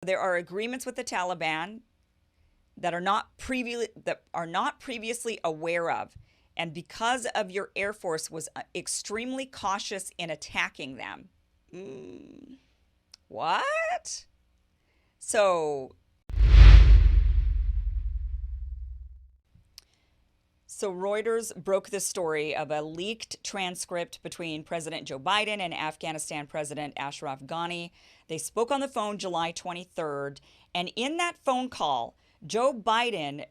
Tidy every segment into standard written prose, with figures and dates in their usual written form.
There are agreements with the Taliban that are not previously aware of, and because of your Air Force was extremely cautious in attacking them. What? So So Reuters broke the story of a leaked transcript between President Joe Biden and Afghanistan President Ashraf Ghani. They spoke on the phone July 23rd, and in that phone call, Joe Biden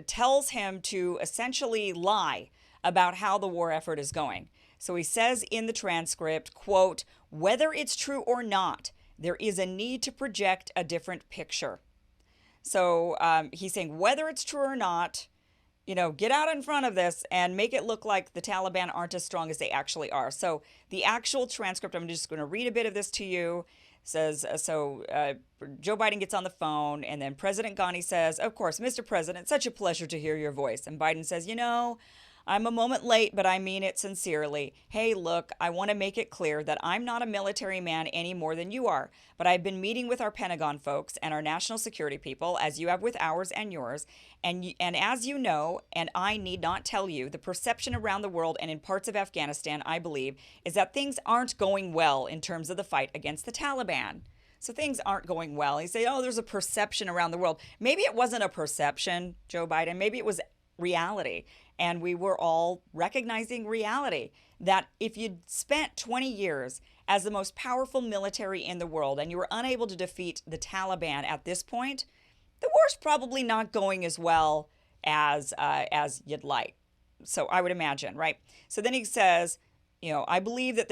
tells him to essentially lie about how the war effort is going. So he says in the transcript, quote, "Whether it's true or not, there is a need to project a different picture." So he's saying whether it's true or not, get out in front of this and make it look like the Taliban aren't as strong as they actually are. So the actual transcript, I'm just going to read a bit of this to you. Says, Joe Biden gets on the phone, and then President Ghani says, "Of course, Mr. President, such a pleasure to hear your voice." And Biden says, "I'm a moment late, but I mean it sincerely. Hey, look, I want to make it clear that I'm not a military man any more than you are, but I've been meeting with our Pentagon folks and our national security people, as you have with ours and yours. And as you know, and I need not tell you, the perception around the world and in parts of Afghanistan, I believe, is that things aren't going well in terms of the fight against the Taliban." So things aren't going well. You say, there's a perception around the world. Maybe it wasn't a perception, Joe Biden. Maybe it was reality. And we were all recognizing reality that if you'd spent 20 years as the most powerful military in the world and you were unable to defeat the Taliban at this point, the war's probably not going as well as you'd like. So I would imagine, right? So then he says, I believe that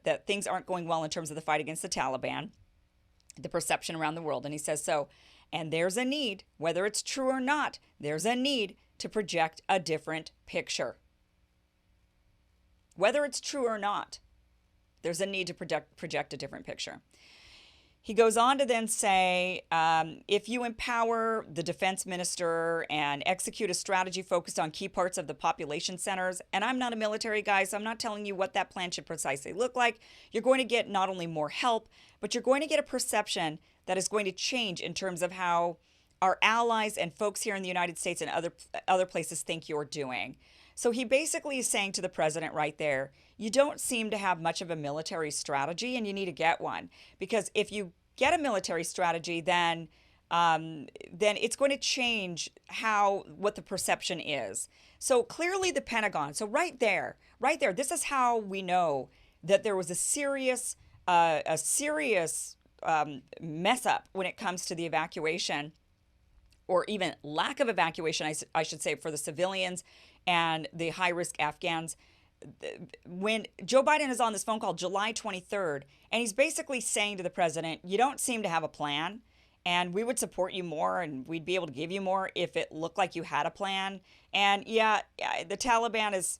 that things aren't going well in terms of the fight against the Taliban, the perception around the world. And he says, and there's a need, whether it's true or not, there's a need to project a different picture. Whether it's true or not, there's a need to project a different picture. He goes on to then say, if you empower the defense minister and execute a strategy focused on key parts of the population centers, and I'm not a military guy, so I'm not telling you what that plan should precisely look like, you're going to get not only more help, but you're going to get a perception that is going to change in terms of how our allies and folks here in the United States and other places think you're doing. So he basically is saying to the president right there, you don't seem to have much of a military strategy and you need to get one. Because if you get a military strategy, then it's going to change what the perception is. So clearly the Pentagon, so right there, this is how we know that there was a serious mess up when it comes to the evacuation, or even lack of evacuation, I should say, for the civilians and the high-risk Afghans. When Joe Biden is on this phone call July 23rd, and he's basically saying to the president, you don't seem to have a plan, and we would support you more, and we'd be able to give you more if it looked like you had a plan. And the Taliban is,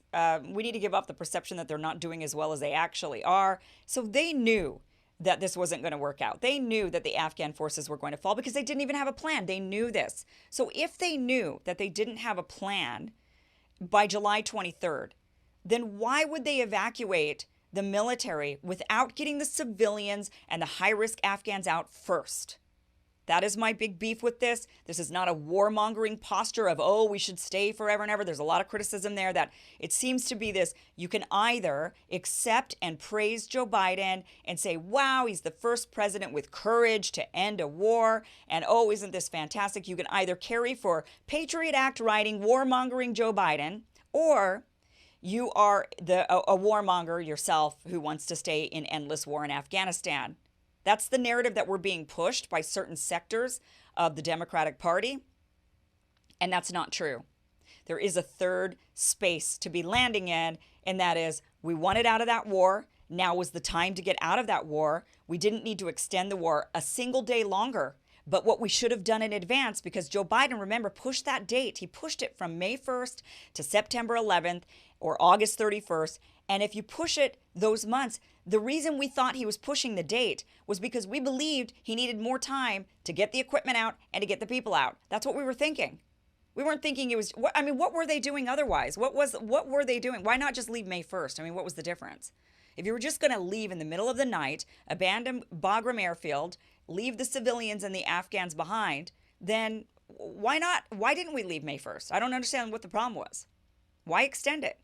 we need to give up the perception that they're not doing as well as they actually are. So they knew that this wasn't going to work out. They knew that the Afghan forces were going to fall because they didn't even have a plan. They knew this. So if they knew that they didn't have a plan by July 23rd, then why would they evacuate the military without getting the civilians and the high-risk Afghans out first? That is my big beef with this. This is not a warmongering posture of, we should stay forever and ever. There's a lot of criticism there that it seems to be this. You can either accept and praise Joe Biden and say, wow, he's the first president with courage to end a war. And isn't this fantastic? You can either carry for Patriot Act writing, warmongering Joe Biden, or you are a warmonger yourself who wants to stay in endless war in Afghanistan. That's the narrative that we're being pushed by certain sectors of the Democratic Party, and that's not true. There is a third space to be landing in, and that is we wanted out of that war. Now was the time to get out of that war. We didn't need to extend the war a single day longer. But what we should have done in advance, because Joe Biden, remember, pushed that date. He pushed it from May 1st to September 11th or August 31st. And if you push it those months, the reason we thought he was pushing the date was because we believed he needed more time to get the equipment out and to get the people out. That's what we were thinking. We weren't thinking it was, what were they doing otherwise? What were they doing? Why not just leave May 1st? What was the difference? If you were just going to leave in the middle of the night, abandon Bagram Airfield, leave the civilians and the Afghans behind, then why not? Why didn't we leave May 1st? I don't understand what the problem was. Why extend it?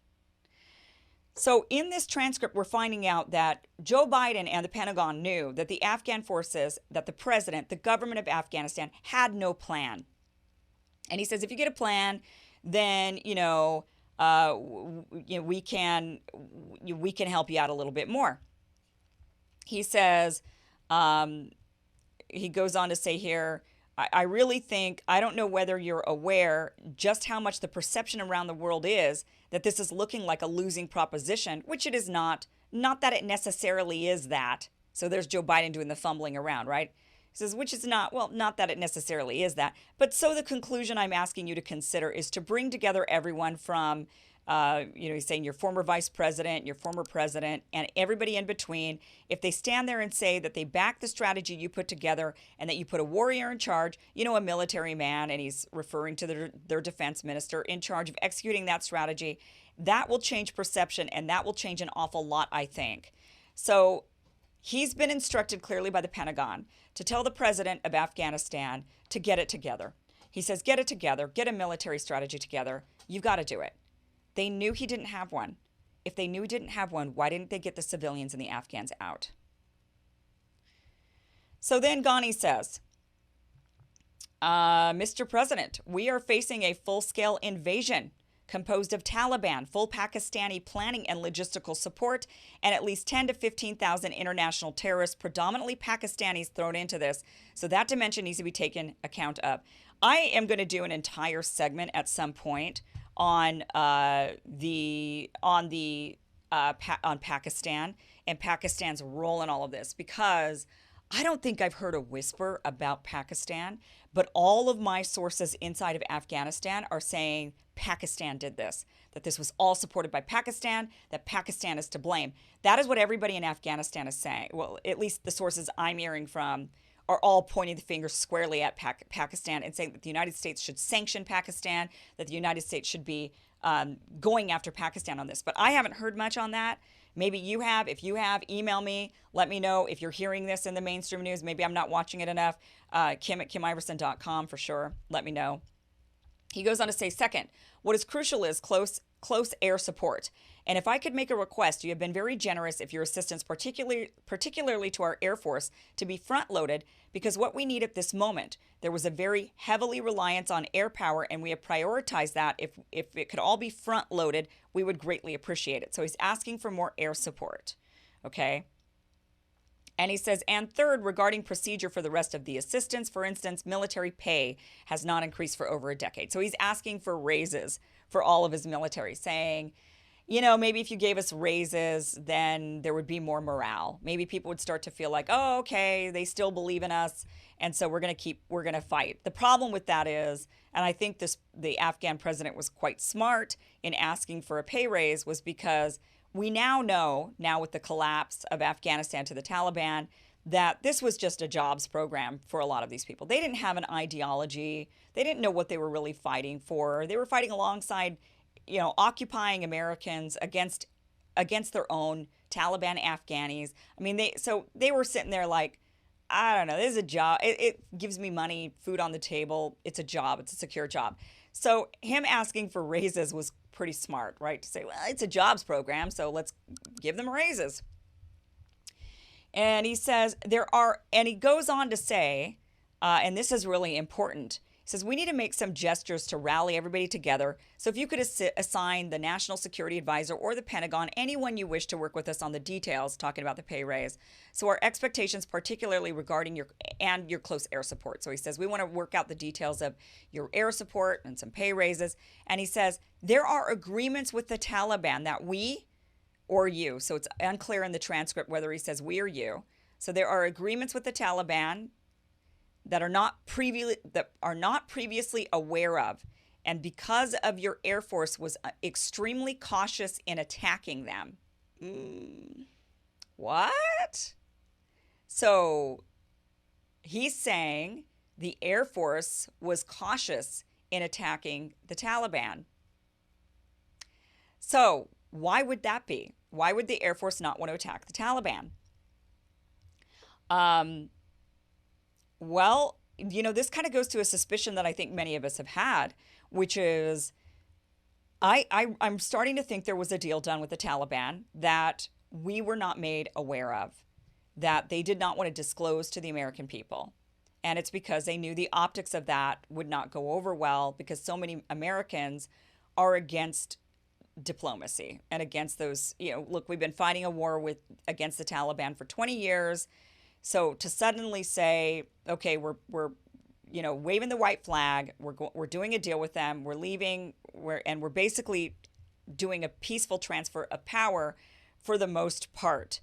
So in this transcript, we're finding out that Joe Biden and the Pentagon knew that the Afghan forces, that the president, the government of Afghanistan had no plan. And he says, if you get a plan, then, we can help you out a little bit more. He says, he goes on to say here, I really think, I don't know whether you're aware just how much the perception around the world is that this is looking like a losing proposition, which it is not. Not that it necessarily is that. So there's Joe Biden doing the fumbling around, right? He says, which is not, well, not that it necessarily is that. But so the conclusion I'm asking you to consider is to bring together everyone from, he's saying your former vice president, your former president, and everybody in between. If they stand there and say that they back the strategy you put together and that you put a warrior in charge, a military man, and he's referring to their defense minister in charge of executing that strategy, that will change perception and that will change an awful lot, I think. So he's been instructed clearly by the Pentagon to tell the president of Afghanistan to get it together. He says, get it together, get a military strategy together. You've got to do it. They knew he didn't have one. If they knew he didn't have one, why didn't they get the civilians and the Afghans out? So then Ghani says, Mr. President, we are facing a full-scale invasion composed of Taliban, full Pakistani planning and logistical support, and at least 10 to 15,000 international terrorists, predominantly Pakistanis, thrown into this. So that dimension needs to be taken account of. I am going to do an entire segment at some point on Pakistan and Pakistan's role in all of this, because I don't think I've heard a whisper about Pakistan, but all of my sources inside of Afghanistan are saying Pakistan did this, that this was all supported by Pakistan, that Pakistan is to blame. That is what everybody in Afghanistan is saying. Well, at least the sources I'm hearing from are all pointing the finger squarely at Pakistan and saying that the United States should sanction Pakistan, that the United States should be going after Pakistan on this. But I haven't heard much on that. Maybe you have. If you have, email me. Let me know if you're hearing this in the mainstream news. Maybe I'm not watching it enough. Kim@KimIverson.com for sure. Let me know. He goes on to say, second, what is crucial is close air support. And if I could make a request, you have been very generous if your assistance, particularly to our Air Force, to be front-loaded, because what we need at this moment, there was a very heavily reliance on air power, and we have prioritized that. If it could all be front-loaded, we would greatly appreciate it. So he's asking for more air support, okay? And he says, and third, regarding procedure for the rest of the assistance, for instance, military pay has not increased for over a decade. So he's asking for raises for all of his military, saying, maybe if you gave us raises, then there would be more morale. Maybe people would start to feel like, oh, okay, they still believe in us, and so we're going to fight. The problem with that is, and I think the Afghan president was quite smart in asking for a pay raise, was because we now know, with the collapse of Afghanistan to the Taliban, that this was just a jobs program for a lot of these people. They didn't have an ideology. They didn't know what they were really fighting for. They were fighting alongside, occupying Americans against their own Taliban Afghanis. I mean, they were sitting there like, I don't know, this is a job. It gives me money, food on the table. It's a job. It's a secure job. So him asking for raises was pretty smart, right? To say, well, it's a jobs program, so let's give them raises. And he says and he goes on to say, and this is really important, he says, we need to make some gestures to rally everybody together. So if you could assign the National Security Advisor or the Pentagon, anyone you wish to work with us on the details, talking about the pay raise. So our expectations, particularly regarding your close air support. So he says, we want to work out the details of your air support and some pay raises. And he says, there are agreements with the Taliban that we or you, so it's unclear in the transcript whether he says we or you. So there are agreements with the Taliban that are not previously aware of, and because of your Air Force was extremely cautious in attacking them. What? So he's saying the Air Force was cautious in attacking the Taliban. So why would that be? Why would the Air Force not want to attack the Taliban? Well, this kind of goes to a suspicion that I think many of us have had, which is I'm starting to think there was a deal done with the Taliban that we were not made aware of, that they did not want to disclose to the American people. And it's because they knew the optics of that would not go over well because so many Americans are against diplomacy and against those, look, we've been fighting a war with against the Taliban for 20 years. So to suddenly say, okay, we're waving the white flag, we're doing a deal with them, we're leaving, we're basically doing a peaceful transfer of power for the most part.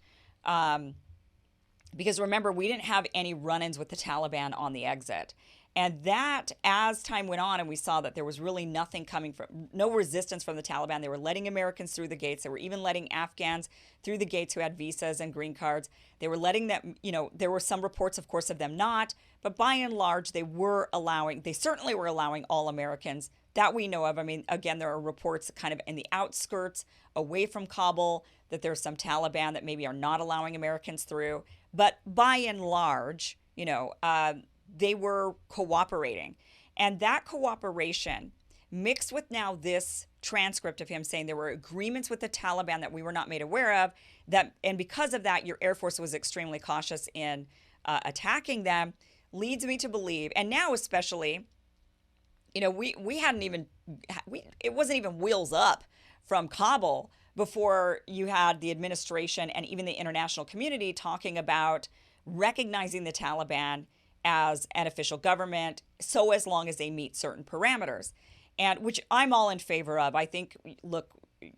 Because remember, we didn't have any run-ins with the Taliban on the exit. And that, as time went on, and we saw that there was really nothing coming from, no resistance from the Taliban. They were letting Americans through the gates. They were even letting Afghans through the gates who had visas and green cards. They were letting them, there were some reports, of course, of them not. But by and large, they certainly were allowing all Americans that we know of. I mean, again, there are reports kind of in the outskirts away from Kabul that there's some Taliban that maybe are not allowing Americans through. But by and large, they were cooperating. And that cooperation, mixed with now this transcript of him saying there were agreements with the Taliban that we were not made aware of, and because of that, your Air Force was extremely cautious in attacking them, leads me to believe, and now especially, we hadn't even, it wasn't even wheels up from Kabul before you had the administration and even the international community talking about recognizing the Taliban as an official government, so as long as they meet certain parameters, and which I'm all in favor of. I think, look,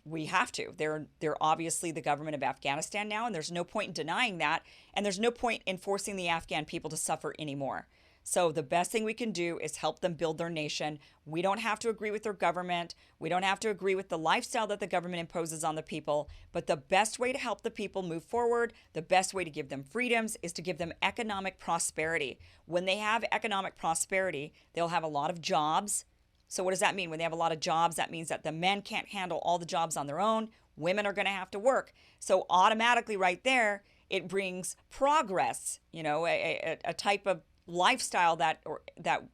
we have to. They're obviously the government of Afghanistan now, and there's no point in denying that, and there's no point in forcing the Afghan people to suffer anymore. So the best thing we can do is help them build their nation. We don't have to agree with their government. We don't have to agree with the lifestyle that the government imposes on the people. But the best way to help the people move forward, the best way to give them freedoms is to give them economic prosperity. When they have economic prosperity, they'll have a lot of jobs. So what does that mean? When they have a lot of jobs, that means that the men can't handle all the jobs on their own. Women are going to have to work. So automatically right there, it brings progress, a type of lifestyle that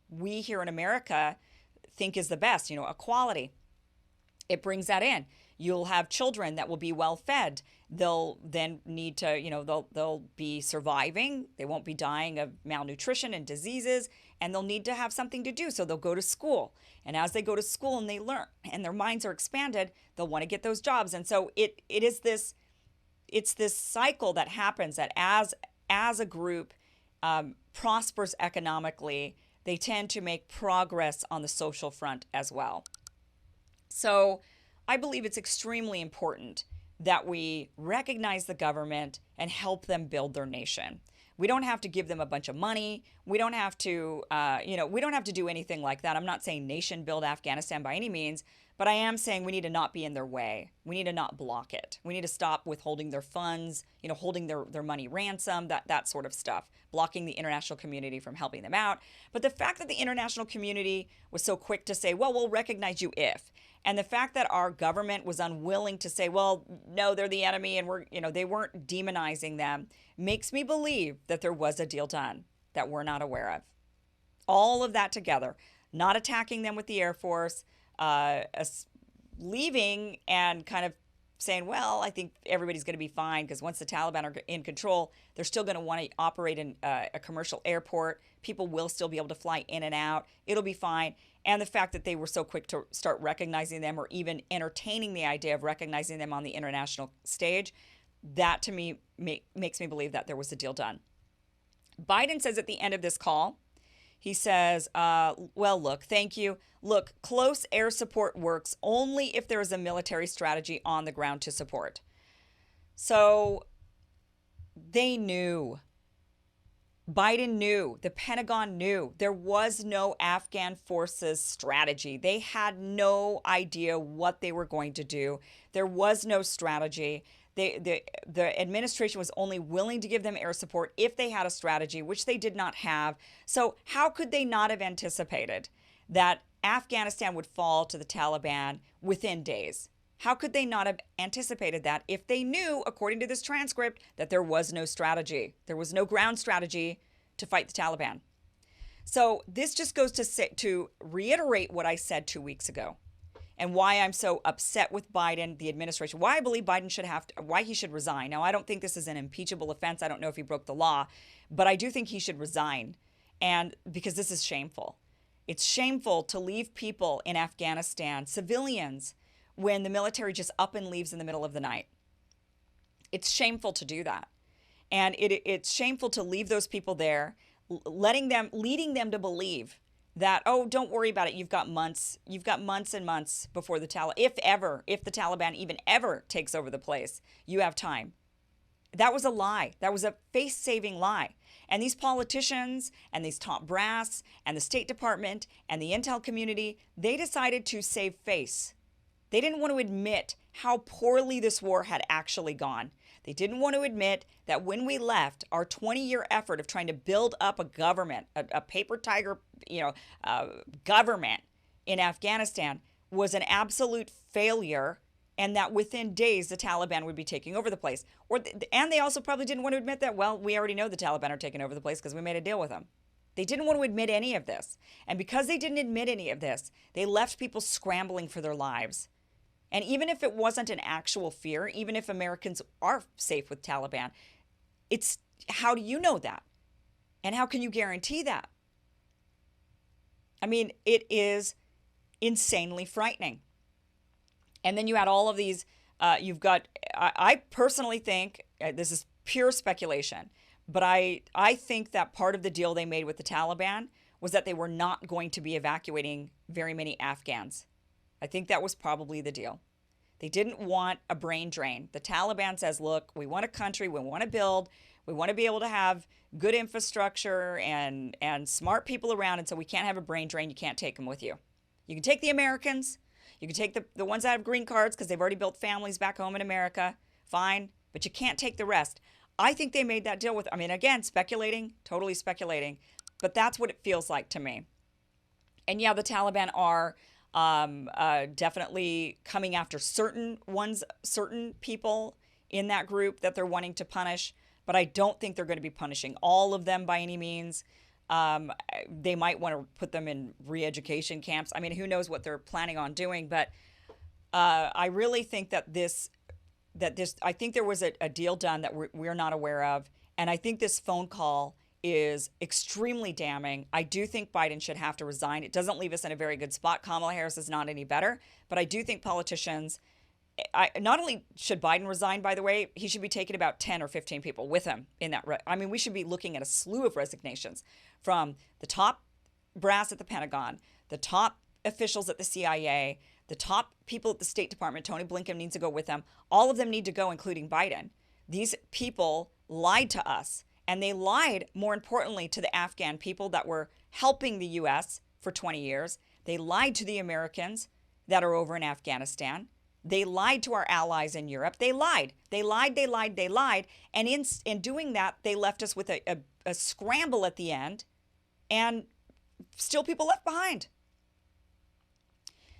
we here in America think is the best, equality. It brings that in. You'll have children that will be well fed. They'll then need to, they'll be surviving. They won't be dying of malnutrition and diseases, and they'll need to have something to do. So they'll go to school. And as they go to school and they learn and their minds are expanded, they'll want to get those jobs. And so it's this cycle that happens that as a group prospers economically, they tend to make progress on the social front as well. So I believe it's extremely important that we recognize the government and help them build their nation. We don't have to give them a bunch of money. We don't have to, we don't have to do anything like that. I'm not saying nation build Afghanistan by any means, but I am saying we need to not be in their way. We need to not block it. We need to stop withholding their funds, holding their money ransom, that sort of stuff, blocking the international community from helping them out. But the fact that the international community was so quick to say, well, we'll recognize you if, and the fact that our government was unwilling to say, well, no, they're the enemy and they weren't demonizing them, makes me believe that there was a deal done that we're not aware of. All of that together, not attacking them with the Air Force, leaving and kind of saying, well, I think everybody's going to be fine because once the Taliban are in control, they're still going to want to operate in a commercial airport. People will still be able to fly in and out. It'll be fine. And the fact that they were so quick to start recognizing them or even entertaining the idea of recognizing them on the international stage, that to me makes me believe that there was a deal done. Biden says at the end of this call, he says, well, look, thank you. Look, close air support works only if there is a military strategy on the ground to support. So they knew. Biden knew. The Pentagon knew. There was no Afghan forces strategy. They had no idea what they were going to do. There was no strategy. The administration was only willing to give them air support if they had a strategy, which they did not have. So how could they not have anticipated that Afghanistan would fall to the Taliban within days? How could they not have anticipated that if they knew, according to this transcript, that there was no strategy? There was no ground strategy to fight the Taliban. So this just goes to reiterate what I said 2 weeks ago, and why I'm so upset with Biden, the administration, why I believe Biden should why he should resign. Now, I don't think this is an impeachable offense. I don't know if he broke the law, but I do think he should resign. And because this is shameful. It's shameful to leave people in Afghanistan, civilians, when the military just up and leaves in the middle of the night. It's shameful to do that. And it's shameful to leave those people there, leading them to believe that, oh, don't worry about it. You've got months and months before the Taliban, if the Taliban even ever takes over the place, you have time. That was a lie. That was a face-saving lie. And these politicians and these top brass and the State Department and the intel community, they decided to save face. They didn't want to admit how poorly this war had actually gone. They didn't want to admit that when we left, our 20-year effort of trying to build up a government, a paper tiger, government in Afghanistan was an absolute failure, and that within days the Taliban would be taking over the place. And they also probably didn't want to admit that, well, we already know the Taliban are taking over the place because we made a deal with them. They didn't want to admit any of this. And because they didn't admit any of this, they left people scrambling for their lives. And even if it wasn't an actual fear, even if Americans are safe with Taliban, it's how do you know that? And how can you guarantee that? I mean, it is insanely frightening. And then you had all of these, I personally think, this is pure speculation, but I think that part of the deal they made with the Taliban was that they were not going to be evacuating very many Afghans. I think that was probably the deal. They didn't want a brain drain. The Taliban says, look, we want a country, we want to build, we want to be able to have good infrastructure and smart people around, and so we can't have a brain drain. You can't take them with you. You can take the Americans. You can take the ones that have green cards because they've already built families back home in America. Fine. But you can't take the rest. I think they made that deal with, again, speculating, totally speculating, but that's what it feels like to me. And yeah, the Taliban are definitely coming after certain people in that group that they're wanting to punish, but I don't think they're going to be punishing all of them by any means. They might want to put them in re-education camps. Who knows what they're planning on doing, but I really think that I think there was a deal done that we're not aware of, and I think this phone call is extremely damning. I do think Biden should have to resign. It doesn't leave us in a very good spot. Kamala Harris is not any better, but I do think politicians, not only should Biden resign, by the way, he should be taking about 10 or 15 people with him in that. We should be looking at a slew of resignations from the top brass at the Pentagon, the top officials at the CIA, the top people at the State Department. Tony Blinken needs to go with them. All of them need to go, including Biden. These people lied to us. And they lied, more importantly, to the Afghan people that were helping the U.S. for 20 years. They lied to the Americans that are over in Afghanistan. They lied to our allies in Europe. They lied. They lied. And in doing that, they left us with a scramble at the end, and still people left behind.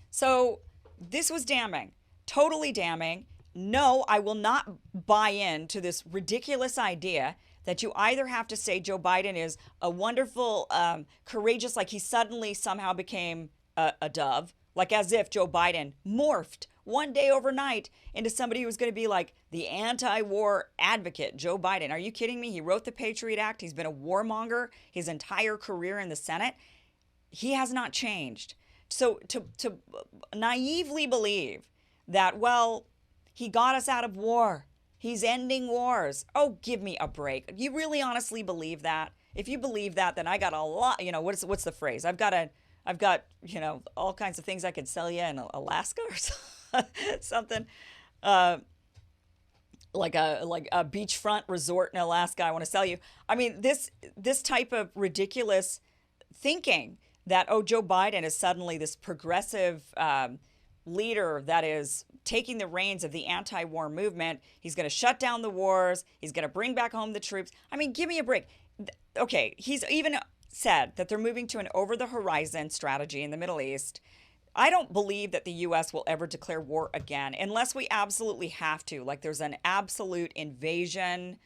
So this was damning, totally damning. No, I will not buy into this ridiculous idea that you either have to say Joe Biden is a wonderful, courageous, like he suddenly somehow became a dove, like as if Joe Biden morphed one day overnight into somebody who was going to be like the anti-war advocate. Joe Biden, are you kidding me? He wrote the Patriot Act. He's been a warmonger his entire career in the Senate. He has not changed. So to naively believe that, well, he got us out of war, he's ending wars. Oh, give me a break. You really honestly believe that? If you believe that, then I got a lot, what's the phrase? I've got all kinds of things I could sell you in Alaska or something. Like a beachfront resort in Alaska I want to sell you. This type of ridiculous thinking that, oh, Joe Biden is suddenly this progressive leader that is taking the reins of the anti-war movement. He's going to shut down the wars. He's going to bring back home the troops. Give me a break. Okay, he's even said that they're moving to an over-the-horizon strategy in the Middle East. I don't believe that the U.S. will ever declare war again unless we absolutely have to. Like there's an absolute invasion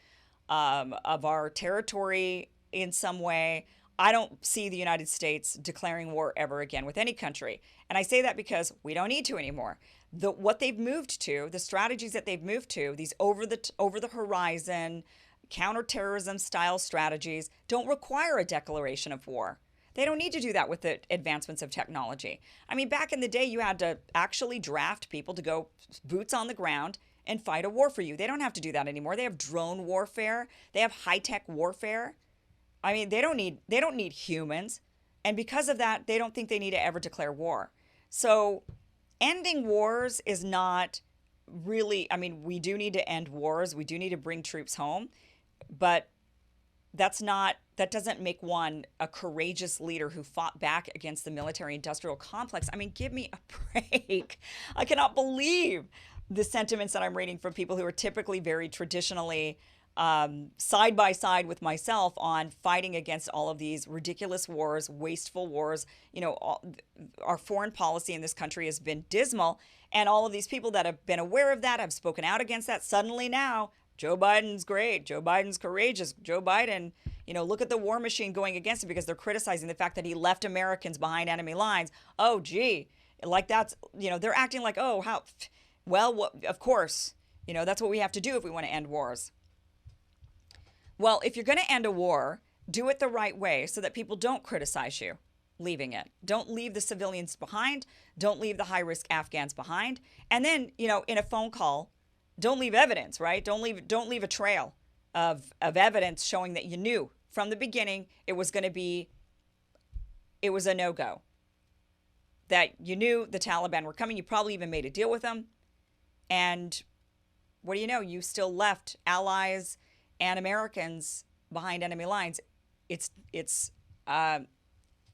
of our territory in some way. I don't see the United States declaring war ever again with any country. And I say that because we don't need to anymore. What they've moved to, the strategies that they've moved to, these over the horizon counterterrorism style strategies don't require a declaration of war. They don't need to do that with the advancements of technology. I mean, back in the day, you had to actually draft people to go boots on the ground and fight a war for you. They don't have to do that anymore. They have drone warfare. They have high-tech warfare. I mean, they don't need humans. And because of that, they don't think they need to ever declare war. So ending wars is not really, I mean, we do need to end wars. We do need to bring troops home. But that doesn't make one a courageous leader who fought back against the military-industrial complex. I mean, give me a break. I cannot believe the sentiments that I'm reading from people who are typically very traditionally side by side with myself on fighting against all of these ridiculous wars, wasteful wars. You know, our foreign policy in this country has been dismal, and all of these people that have been aware of that have spoken out against that. Suddenly now, Joe Biden's great. Joe Biden's courageous. Joe Biden, you know, look at the war machine going against it because they're criticizing the fact that he left Americans behind enemy lines. Oh, gee, like that's, you know, they're acting like, oh, how, well, what, of course, you know, that's what we have to do if we want to end wars. Well, if you're going to end a war, do it the right way so that people don't criticize you leaving it. Don't leave the civilians behind. Don't leave the high-risk Afghans behind. And then, you know, in a phone call, don't leave evidence, right? Don't leave a trail of evidence showing that you knew from the beginning it was a no-go. That you knew the Taliban were coming. You probably even made a deal with them. And what do you know? You still left allies and Americans behind enemy lines. It's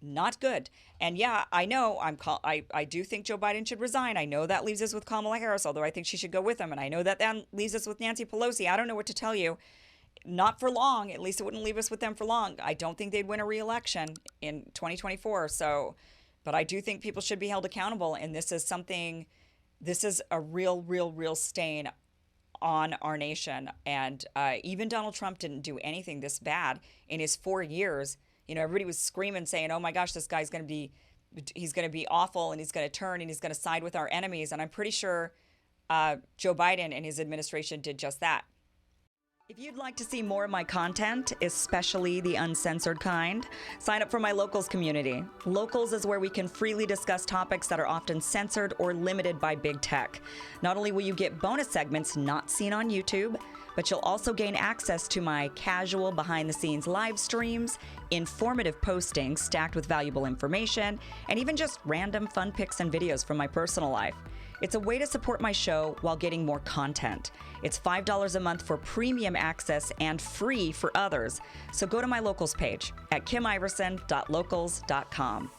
not good. And yeah, I know I do think Joe Biden should resign. I know that leaves us with Kamala Harris, although I think she should go with him. And I know that then leaves us with Nancy Pelosi. I don't know what to tell you. Not for long. At least it wouldn't leave us with them for long. I don't think they'd win a re-election in 2024. So, but I do think people should be held accountable. And this is a real stain on our nation. And even Donald Trump didn't do anything this bad in his 4 years. You know, everybody was screaming, saying, oh my gosh, this guy's going to be awful, and he's going to turn and he's going to side with our enemies. And I'm pretty sure Joe Biden and his administration did just that. If you'd like to see more of my content, especially the uncensored kind, sign up for my Locals community. Locals is where we can freely discuss topics that are often censored or limited by big tech. Not only will you get bonus segments not seen on YouTube, but you'll also gain access to my casual behind-the-scenes live streams, informative postings stacked with valuable information, and even just random fun pics and videos from my personal life. It's a way to support my show while getting more content. It's $5 a month for premium access and free for others. So go to my Locals page at kimiverson.locals.com.